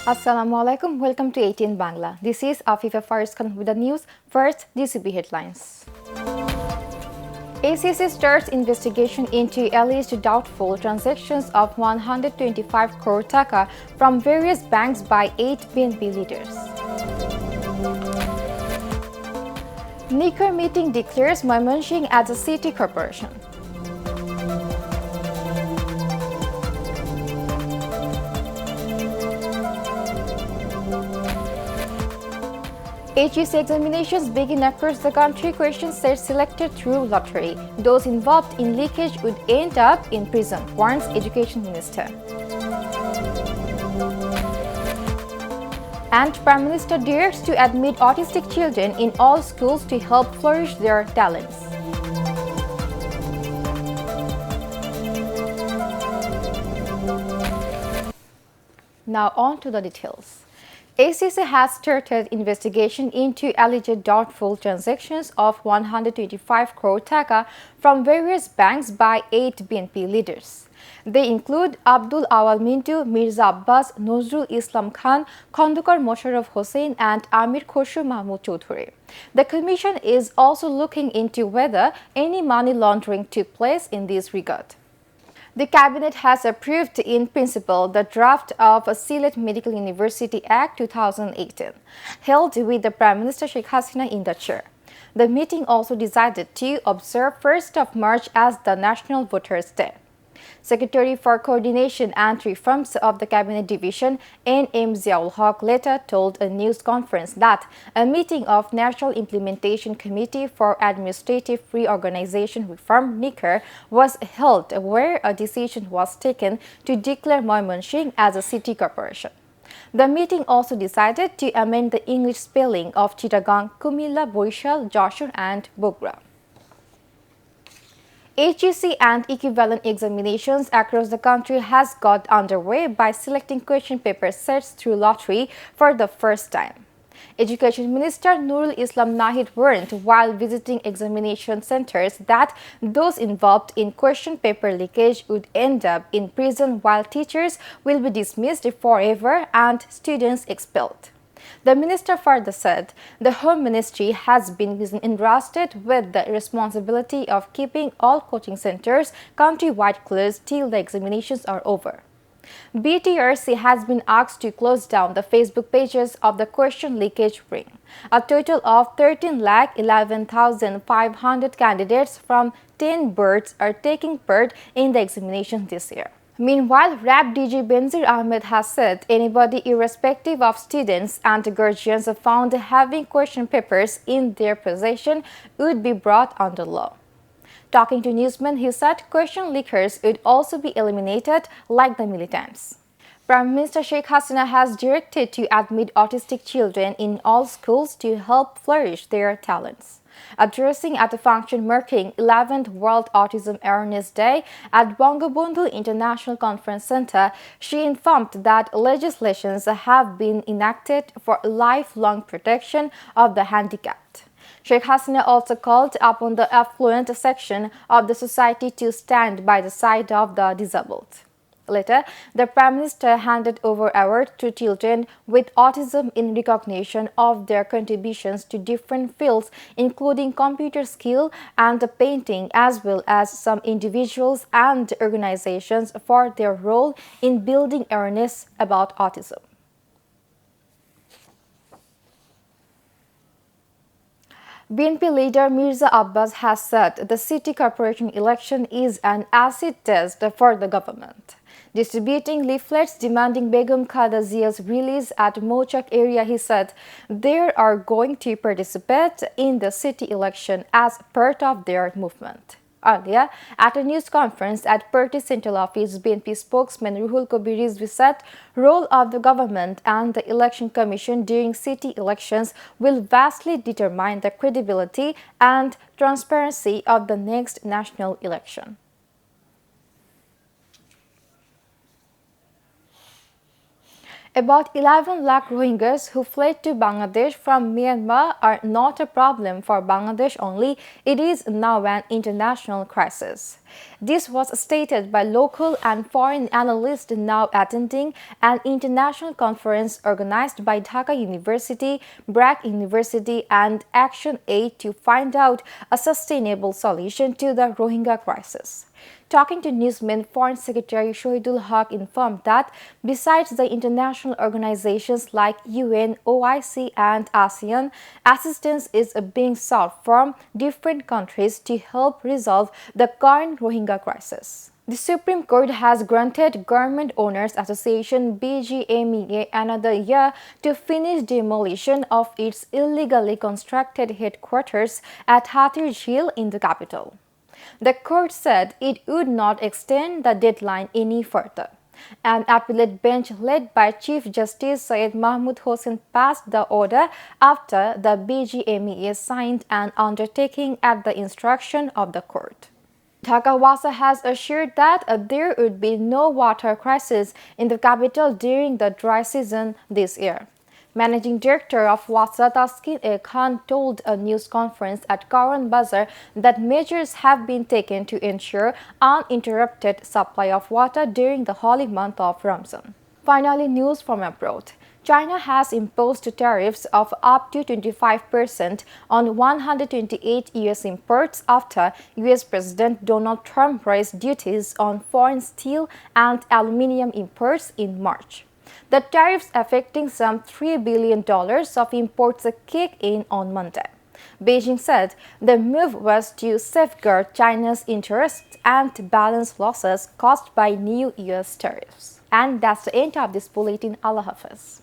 Assalamualaikum. Welcome to ATN Bangla. This is Afifa Fairuz with the news. First, DCB headlines. ACC starts investigation into alleged doubtful transactions of 125 crore taka from various banks by 8 BNP leaders. Nicker meeting declares Mymensingh as a city corporation. HEC examinations begin across the country. Questions set selected through lottery. Those involved in leakage would end up in prison, warns Education Minister. And Prime Minister dares to admit autistic children in all schools to help flourish their talents. Now on to the details. ACC has started investigation into alleged doubtful transactions of 125 crore taka from various banks by 8 BNP leaders. They include Abdul Awal Mintu, Mirza Abbas, Nozrul Islam Khan, Khandukar Mosharraf Hossain and Amir Khosru Mahmoud Choudhury. The Commission is also looking into whether any money laundering took place in this regard. The Cabinet has approved in principle the draft of Sylhet Medical University Act 2018, held with the Prime Minister Sheikh Hasina in the chair. The meeting also decided to observe 1st of March as the National Voters' Day. Secretary for Coordination and Reforms of the Cabinet Division, N.M. Ziaul Haq, later told a news conference that a meeting of National Implementation Committee for Administrative Reorganization Reform (NICR) was held, where a decision was taken to declare Mymensingh as a city corporation. The meeting also decided to amend the English spelling of Chittagong, Kumilla, Borishal, Jashore and Bogra. HEC and equivalent examinations across the country has got underway by selecting question paper sets through lottery for the first time. Education Minister Nurul Islam Nahid warned while visiting examination centers that those involved in question paper leakage would end up in prison while teachers will be dismissed forever and students expelled. The minister further said the Home Ministry has been entrusted with the responsibility of keeping all coaching centers countrywide closed till the examinations are over. BTRC has been asked to close down the Facebook pages of the question leakage ring. A total of 13,11,500 candidates from 10 boards are taking part in the examination this year. Meanwhile, RAB DG Benzir Ahmed has said anybody irrespective of students and guardians found having question papers in their possession would be brought under law. Talking to newsmen, he said question leakers would also be eliminated like the militants. Prime Minister Sheikh Hasina has directed to admit autistic children in all schools to help flourish their talents. Addressing at a function marking 11th World Autism Awareness Day at Bangabandhu International Conference Center, she informed that legislations have been enacted for lifelong protection of the handicapped. Sheikh Hasina also called upon the affluent section of the society to stand by the side of the disabled. Later, the Prime Minister handed over awards to children with autism in recognition of their contributions to different fields, including computer skill and painting, as well as some individuals and organizations for their role in building awareness about autism. BNP leader Mirza Abbas has said the city corporation election is an acid test for the government. Distributing leaflets demanding Begum Khada Zia's release at Mochak area, he said they are going to participate in the city election as part of their movement. Earlier, at a news conference at Party Central Office, BNP spokesman Ruhul Kabir Rizvi said role of the government and the Election Commission during city elections will vastly determine the credibility and transparency of the next national election. About 11 lakh Rohingyas who fled to Bangladesh from Myanmar are not a problem for Bangladesh only, it is now an international crisis. This was stated by local and foreign analysts now attending an international conference organized by Dhaka University, Brack University and Action Aid to find out a sustainable solution to the Rohingya crisis. Talking to newsmen, Foreign Secretary Shahidul Haq informed that besides the international organizations like UN, OIC and ASEAN, assistance is being sought from different countries to help resolve the current Rohingya crisis. The Supreme Court has granted Government Owners Association BGMEA another year to finish demolition of its illegally constructed headquarters at Hathir Jheel in the capital. The court said it would not extend the deadline any further. An appellate bench led by Chief Justice Syed Mahmood Hossain passed the order after the BGMEA signed an undertaking at the instruction of the court. Dhaka Wasa has assured that there would be no water crisis in the capital during the dry season this year. Managing Director of Wasa Taskin A. Khan told a news conference at Karan Bazar that measures have been taken to ensure uninterrupted supply of water during the holy month of Ramzan. Finally, news from abroad. China has imposed tariffs of up to 25% on 128 U.S. imports after U.S. President Donald Trump raised duties on foreign steel and aluminium imports in March. The tariffs affecting some $3 billion of imports kick in on Monday. Beijing said the move was to safeguard China's interests and balance losses caused by new U.S. tariffs. And that's the end of this bulletin. Allah Hafiz.